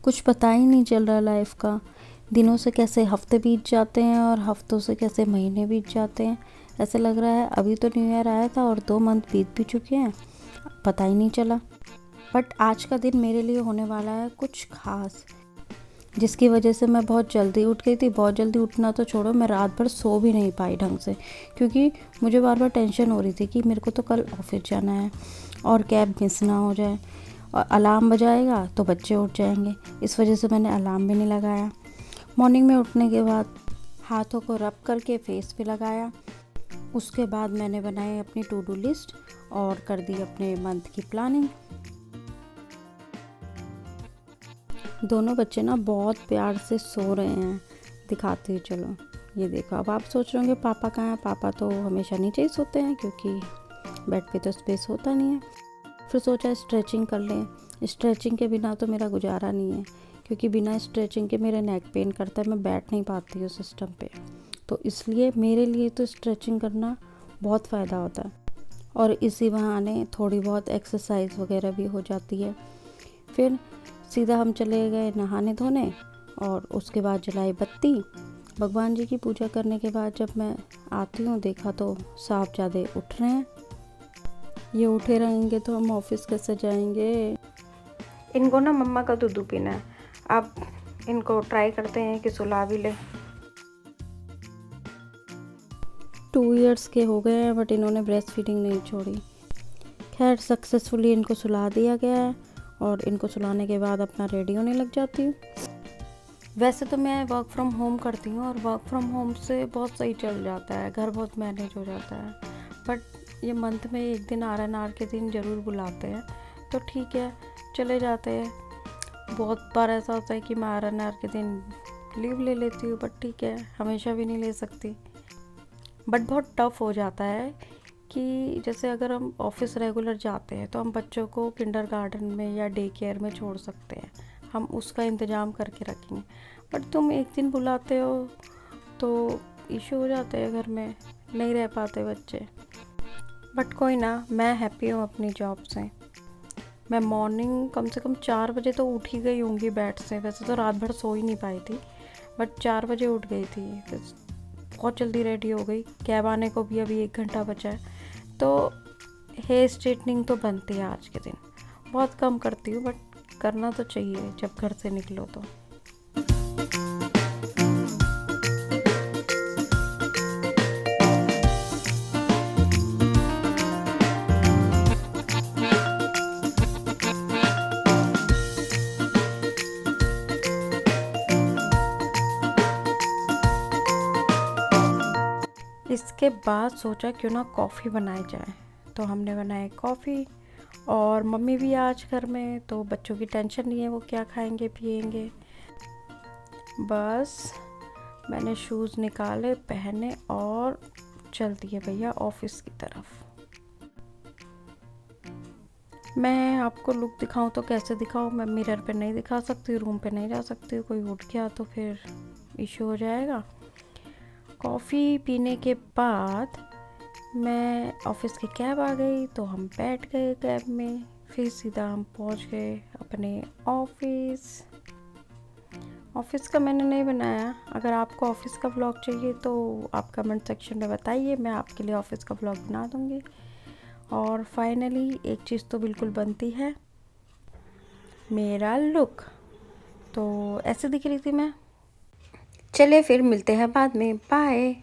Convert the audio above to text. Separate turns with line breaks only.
कुछ पता ही नहीं चल रहा लाइफ का। दिनों से कैसे हफ्ते बीत जाते हैं और हफ्तों से कैसे महीने बीत जाते हैं। ऐसे लग रहा है अभी तो न्यू ईयर आया था और 2 मंथ बीत भी चुके हैं, पता ही नहीं चला। बट आज का दिन मेरे लिए होने वाला है कुछ खास, जिसकी वजह से मैं बहुत जल्दी उठ गई थी। बहुत जल्दी उठना तो छोड़ो, मैं रात भर सो भी नहीं पाई ढंग से, क्योंकि मुझे बार बार टेंशन हो रही थी कि मेरे को तो कल ऑफिस जाना है और कैब मिस ना हो जाए, और अलार्म बजाएगा तो बच्चे उठ जाएंगे। इस वजह से मैंने अलार्म भी नहीं लगाया। मॉर्निंग में उठने के बाद हाथों को रब करके फेस पे लगाया। उसके बाद मैंने बनाई अपनी टू डू लिस्ट और कर दी अपने मंथ की प्लानिंग। दोनों बच्चे ना बहुत प्यार से सो रहे हैं, दिखाती हूँ चलो। ये देखो, अब आप सोच रहे होंगे पापा कहाँ हैं। पापा तो हमेशा नीचे ही सोते हैं क्योंकि बेड पे तो स्पेस होता नहीं है। फिर सोचा स्ट्रेचिंग कर लें। स्ट्रेचिंग के बिना तो मेरा गुजारा नहीं है, क्योंकि बिना स्ट्रेचिंग के मेरे नेक पेन करता है, मैं बैठ नहीं पाती हूँ सिस्टम पे। तो इसलिए मेरे लिए तो स्ट्रेचिंग करना बहुत फ़ायदा होता है, और इसी बहाने थोड़ी बहुत एक्सरसाइज वगैरह भी हो जाती है। फिर सीधा हम चले गए नहाने धोने, और उसके बाद जलाई बत्ती। भगवान जी की पूजा करने के बाद जब मैं आती हूँ देखा तो साहबजादे उठ रहे हैं। ये उठे रहेंगे तो हम ऑफिस कैसे जाएंगे। इनको ना मम्मा का दूध पीना है। अब इनको ट्राई करते हैं कि सुला भी ले। 2 इयर्स के हो गए हैं बट इन्होंने ब्रेस्ट फीडिंग नहीं छोड़ी। खैर सक्सेसफुली इनको सुला दिया गया है, और इनको सुलाने के बाद अपना रेडी होने लग जाती हूँ। वैसे तो मैं वर्क फ्रॉम होम करती हूँ और वर्क फ्रॉम होम से बहुत सही चल जाता है, घर बहुत मैनेज हो जाता है। बट ये मंथ में एक दिन RNR के दिन ज़रूर बुलाते हैं, तो ठीक है चले जाते हैं। बहुत बार ऐसा होता है कि मैं RNR के दिन लीव ले लेती हूँ, बट ठीक है हमेशा भी नहीं ले सकती। बट बहुत टफ़ हो जाता है कि जैसे अगर हम ऑफिस रेगुलर जाते हैं तो हम बच्चों को किंडरगार्टन में या डे केयर में छोड़ सकते हैं, हम उसका इंतज़ाम करके रखेंगे। बट तुम एक दिन बुलाते हो तो इशू हो जाते हैं, घर में नहीं रह पाते बच्चे। बट कोई ना, मैं हैप्पी हूँ अपनी जॉब से। मैं मॉर्निंग कम से कम 4 बजे तो उठ ही गई होंगी बेड से। वैसे तो रात भर सो ही नहीं पाई थी, बट 4 बजे उठ गई थी। बहुत जल्दी रेडी हो गई, कैब आने को भी अभी 1 घंटा बचा है। तो हेयर स्ट्रेटनिंग तो बनती है आज के दिन। बहुत कम करती हूँ बट करना तो चाहिए जब घर से निकलो तो। इसके बाद सोचा क्यों ना कॉफ़ी बनाई जाए, तो हमने बनाई कॉफ़ी। और मम्मी भी आज घर में, तो बच्चों की टेंशन नहीं है वो क्या खाएंगे पिएंगे। बस मैंने शूज़ निकाले, पहने और चल दिए भैया ऑफिस की तरफ। मैं आपको लुक दिखाऊं तो कैसे दिखाऊं, मैं मिरर पे नहीं दिखा सकती, रूम पे नहीं जा सकती, कोई उठ गया तो फिर इशू हो जाएगा। कॉफ़ी पीने के बाद मैं ऑफिस की कैब आ गई, तो हम बैठ गए कैब में। फिर सीधा हम पहुंच गए अपने ऑफिस। ऑफिस का मैंने नहीं बनाया। अगर आपको ऑफिस का व्लॉग चाहिए तो आप कमेंट सेक्शन में बताइए, मैं आपके लिए ऑफिस का व्लॉग बना दूँगी। और फाइनली एक चीज़ तो बिल्कुल बनती है, मेरा लुक। तो ऐसे दिख रही थी मैं। चलिए फिर मिलते हैं बाद में, बाय।